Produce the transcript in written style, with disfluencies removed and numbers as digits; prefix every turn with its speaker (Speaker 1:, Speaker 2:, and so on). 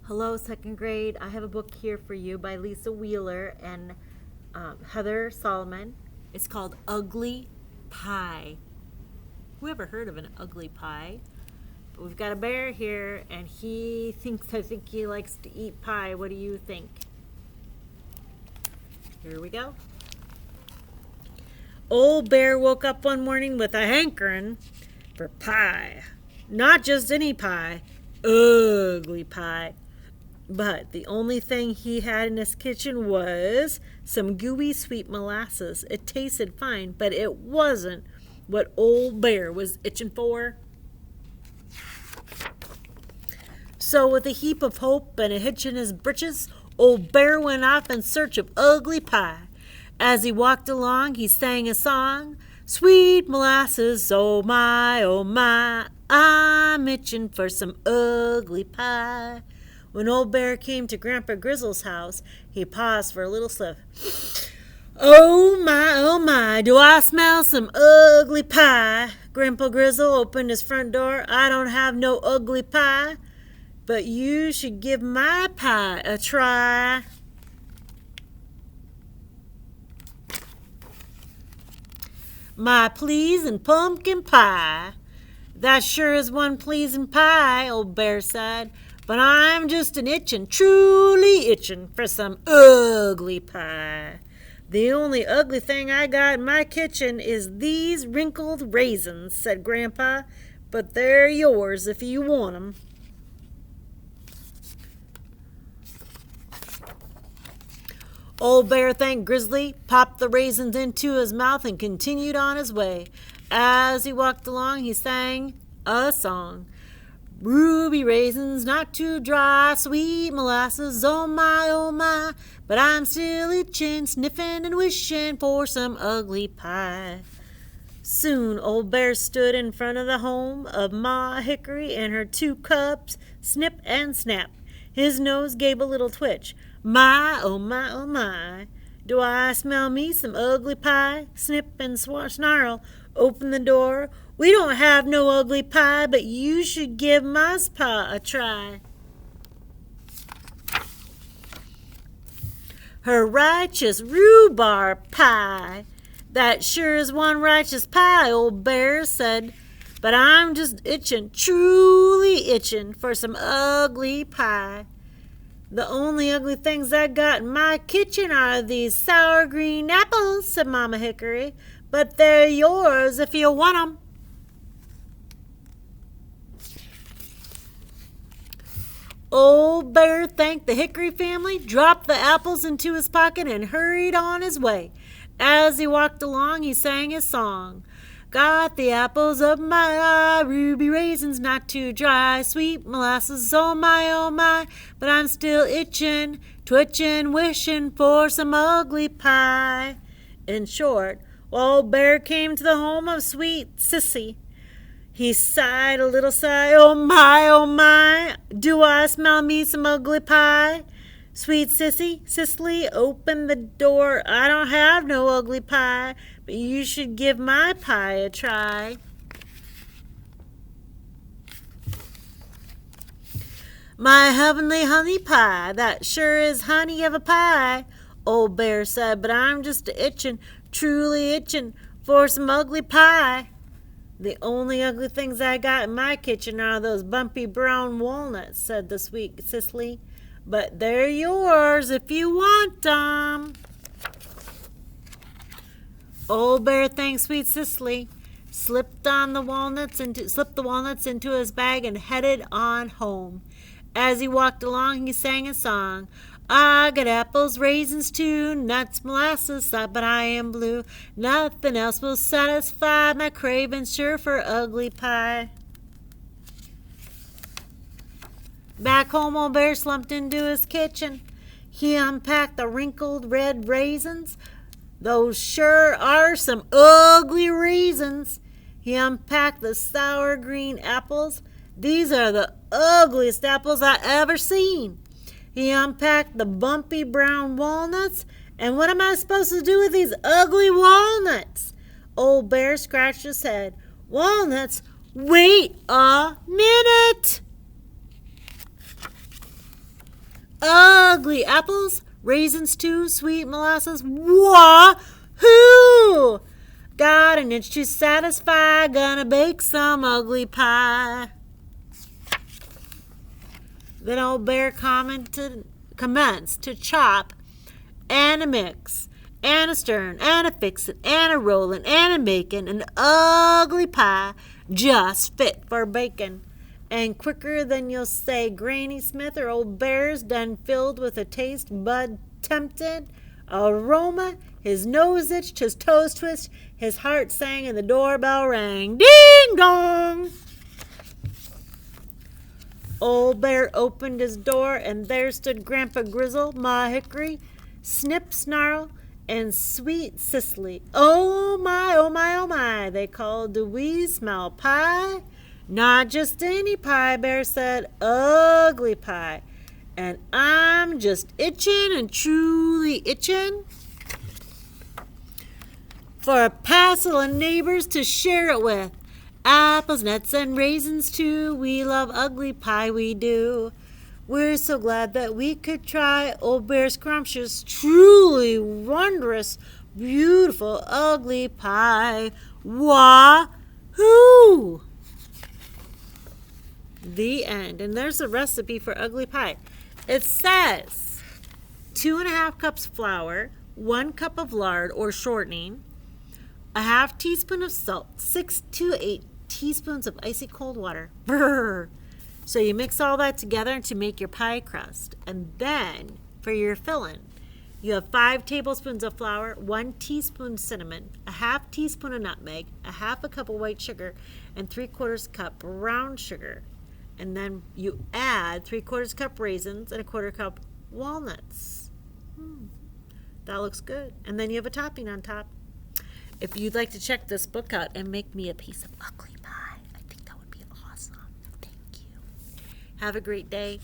Speaker 1: Hello, second grade. I have a book here for you by Lisa Wheeler and Heather Solomon. It's called Ugly Pie. Who ever heard of an ugly pie? But we've got a bear here, and I think he likes to eat pie. What do you think? Here we go. Old Bear woke up one morning with a hankering for pie. Not just any pie, ugly pie. But the only thing he had in his kitchen was some gooey sweet molasses. It tasted fine, but it wasn't what Old Bear was itching for. So with a heap of hope and a hitch in his britches, Old Bear went off in search of ugly pie. As he walked along, he sang a song. Sweet molasses, oh my, I'm itching for some ugly pie. When Old Bear came to Grandpa Grizzle's house, he paused for a little sniff. Oh my, do I smell some ugly pie? Grandpa Grizzle opened his front door. I don't have no ugly pie, but you should give my pie a try. My pleasing pumpkin pie. That sure is one pleasing pie, Old Bear said. But I'm just truly itching for some ugly pie. The only ugly thing I got in my kitchen is these wrinkled raisins, said Grandpa. But they're yours if you want 'em. Old Bear thanked Grizzly, popped the raisins into his mouth, and continued on his way. As he walked along, he sang a song. Ruby raisins, not too dry, sweet molasses, oh my, but I'm still itching, sniffing and wishing for some ugly pie. Soon Old Bear stood in front of the home of Ma Hickory and her two cubs, Snip and Snap. His nose gave a little twitch. Oh my, do I smell me some ugly pie? Snip and Snarl opened the door. We don't have no ugly pie, but you should give my pa a try. Her righteous rhubarb pie. That sure is one righteous pie, Old Bear said. But I'm just truly itching for some ugly pie. The only ugly things I got in my kitchen are these sour green apples, said Mama Hickory. But they're yours if you want 'em. Old Bear thanked the Hickory family, dropped the apples into his pocket, and hurried on his way. As he walked along, he sang his song. Got the apples of my eye, ruby raisins not too dry, sweet molasses, oh my, but I'm still itching, twitching, wishing for some ugly pie. In short, Old Bear came to the home of sweet Sissy. He sighed a little sigh, oh my, do I smell me some ugly pie? Sweet Cicely, open the door. I don't have no ugly pie, but you should give my pie a try. My heavenly honey pie, that sure is honey of a pie, Old Bear said, but I'm just truly itching for some ugly pie. The only ugly things I got in my kitchen are those bumpy brown walnuts, said the sweet Cicely. But they're yours if you want 'em. Old Bear thanked sweet Cicely, slipped the walnuts into his bag, and headed on home. As he walked along, he sang a song. I got apples, raisins too, nuts, molasses, but I am blue. Nothing else will satisfy my craving, sure for ugly pie. Back home, Old Bear slumped into his kitchen. He unpacked the wrinkled red raisins. Those sure are some ugly raisins. He unpacked the sour green apples. These are the ugliest apples I ever seen. He unpacked the bumpy brown walnuts. And what am I supposed to do with these ugly walnuts? Old Bear scratched his head. Walnuts? Wait a minute! ugly apples, raisins too, sweet molasses. Wah-hoo! Got an itch to satisfy, gonna bake some ugly pie. Then Old Bear commenced to chop and a mix and a stir and a fix it and a rollin' and a makin' an ugly pie just fit for bacon. And quicker than you'll say Granny Smith or Old Bear's done filled with a taste bud tempted aroma. His nose itched, his toes twitched, his heart sang, and the doorbell rang. Ding dong! Old Bear opened his door, and there stood Grandpa Grizzle, Ma Hickory, Snip Snarl, and Sweet Cicely. Oh my, oh my, oh my, they called, do we smell pie? Not just any pie, Bear said, ugly pie. And I'm just itching and truly itching for a passel of neighbors to share it with. Apples, nuts, and raisins too. We love ugly pie, we do. We're so glad that we could try Old Bear's scrumptious, truly wondrous, beautiful, ugly pie. Wah-hoo! The end. And there's a recipe for ugly pie. It says 2½ cups flour, 1 cup of lard or shortening, a ½ teaspoon of salt, 6 to 8 teaspoons of icy cold water. Brr. So you mix all that together to make your pie crust. And then for your filling, you have 5 tablespoons of flour, 1 teaspoon cinnamon, a ½ teaspoon of nutmeg, a ½ cup of white sugar, and 3/4 cup brown sugar. And then you add 3/4 cup raisins and a 1/4 cup walnuts. That looks good. And then you have a topping on top. If you'd like to check this book out and make me a piece of ugly pie, I think that would be awesome. Thank you. Have a great day.